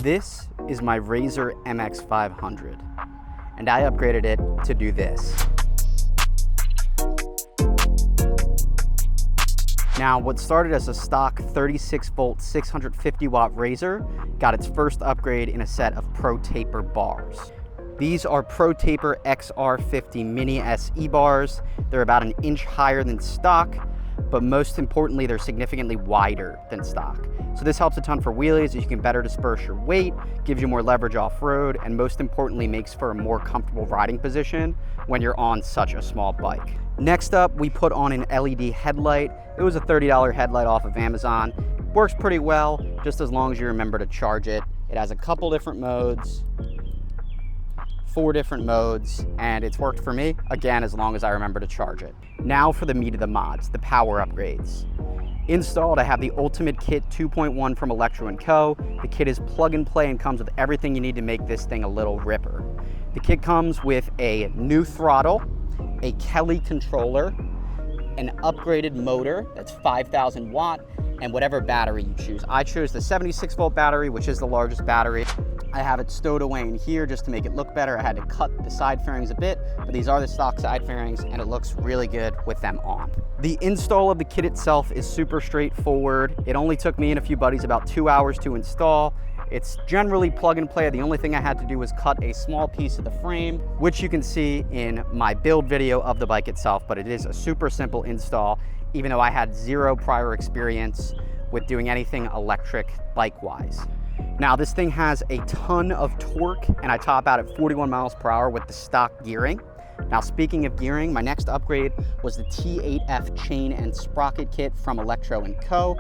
This is my Razor MX500, and I upgraded it to do this. Now, what started as a stock 36 volt, 650 watt Razor got its first upgrade in a set of Pro Taper bars. These are Pro Taper XR50 Mini SE bars. They're about an inch higher than stock, but most importantly, they're significantly wider than stock. So this helps a ton for wheelies. You can better disperse your weight, gives you more leverage off-road, and most importantly, makes for a more comfortable riding position when you're on such a small bike. Next up, we put on an LED headlight. It was a $30 headlight off of Amazon. Works pretty well, just as long as you remember to charge it. It has a couple different modes, 4 different modes, and it's worked for me, again, as long as I remember to charge it. Now for the meat of the mods, the power upgrades. Installed, I have the Ultimate Kit 2.1 from Electro & Co. The kit is plug and play and comes with everything you need to make this thing a little ripper. The kit comes with a new throttle, a Kelly controller, an upgraded motor that's 5,000 watt, and whatever battery you choose. I chose the 76 volt battery, which is the largest battery. I have it stowed away in here just to make it look better. I had to cut the side fairings a bit, but these are the stock side fairings and it looks really good with them on. The install of the kit itself is super straightforward. It only took me and a few buddies about 2 hours to install. It's generally plug and play. The only thing I had to do was cut a small piece of the frame, which you can see in my build video of the bike itself, but it is a super simple install, even though I had zero prior experience with doing anything electric bike-wise. Now, this thing has a ton of torque, and I top out at 41 miles per hour with the stock gearing. Now, speaking of gearing, my next upgrade was the T8F chain and sprocket kit from Electro & Co.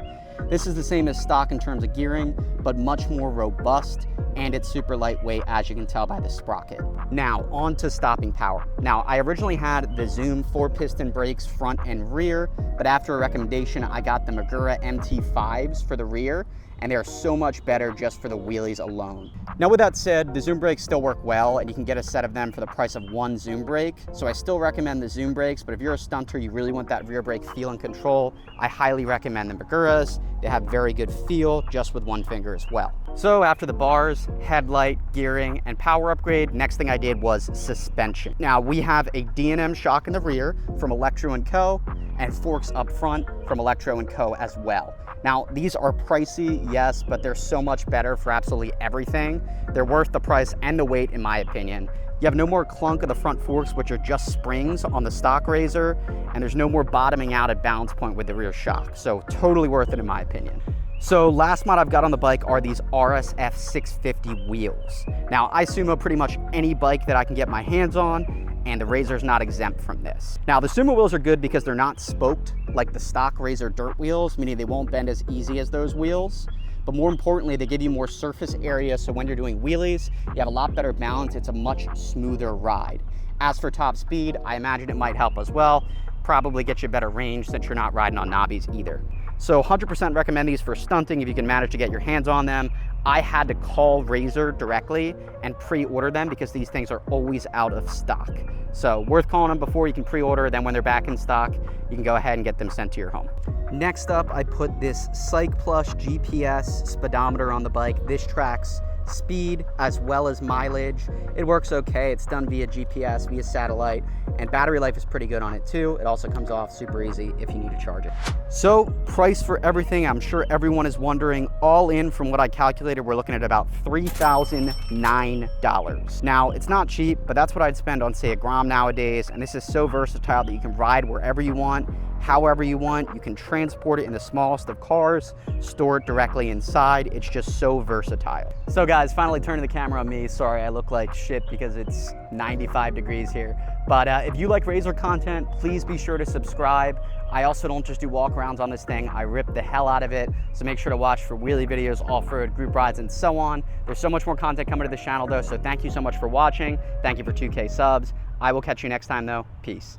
This is the same as stock in terms of gearing, but much more robust, and it's super lightweight, as you can tell by the sprocket. Now, on to stopping power. Now, I originally had the Zoom 4-piston brakes front and rear, but after a recommendation, I got the Magura MT5s for the rear, and they are so much better just for the wheelies alone. Now, with that said, the Zoom brakes still work well, and you can get a set of them for the price of one Zoom brake. So I still recommend the Zoom brakes, but if you're a stunter, you really want that rear brake feel and control, I highly recommend the Maguras. They have very good feel just with one finger as well. So after the bars, headlight, gearing, and power upgrade, next thing I did was suspension. Now, we have a D&M shock in the rear from Electro & Co. and forks up front from Electro & Co. as well. Now, these are pricey, yes, but they're so much better for absolutely everything. They're worth the price and the weight, in my opinion. You have no more clunk of the front forks, which are just springs on the stock Razor, and there's no more bottoming out at balance point with the rear shock. So totally worth it, in my opinion. So last mod I've got on the bike are these RSF 650 wheels. Now, I sumo pretty much any bike that I can get my hands on, and the Razor's not exempt from this. Now, the Sumo wheels are good because they're not spoked like the stock Razor dirt wheels, meaning they won't bend as easy as those wheels. But more importantly, they give you more surface area, so when you're doing wheelies, you have a lot better balance. It's a much smoother ride. As for top speed, I imagine it might help as well. Probably get you better range since you're not riding on knobbies either. So 100% recommend these for stunting if you can manage to get your hands on them. I had to call Razor directly and pre-order them because these things are always out of stock. So worth calling them before you can pre-order, then when they're back in stock, you can go ahead and get them sent to your home. Next up, I put this Cyc Plus GPS speedometer on the bike. This tracks speed as well as mileage. It works okay. It's done via GPS, via satellite, and battery life is pretty good on it too. It also comes off super easy if you need to charge it. So price for everything, I'm sure everyone is wondering, all in from what I calculated, we're looking at about $3,009. Now, it's not cheap, but that's what I'd spend on, say, a Grom nowadays, and this is so versatile that you can ride wherever you want, however you want. You can transport it in the smallest of cars, store it directly inside. It's just so versatile. So guys, finally turning the camera on me. Sorry, I look like shit because it's 95 degrees here. But if you like Razor content, please be sure to subscribe. I also don't just do walkarounds on this thing. I rip the hell out of it. So make sure to watch for wheelie videos, off-road, group rides, and so on. There's so much more content coming to the channel though. So thank you so much for watching. Thank you for 2K subs. I will catch you next time though. Peace.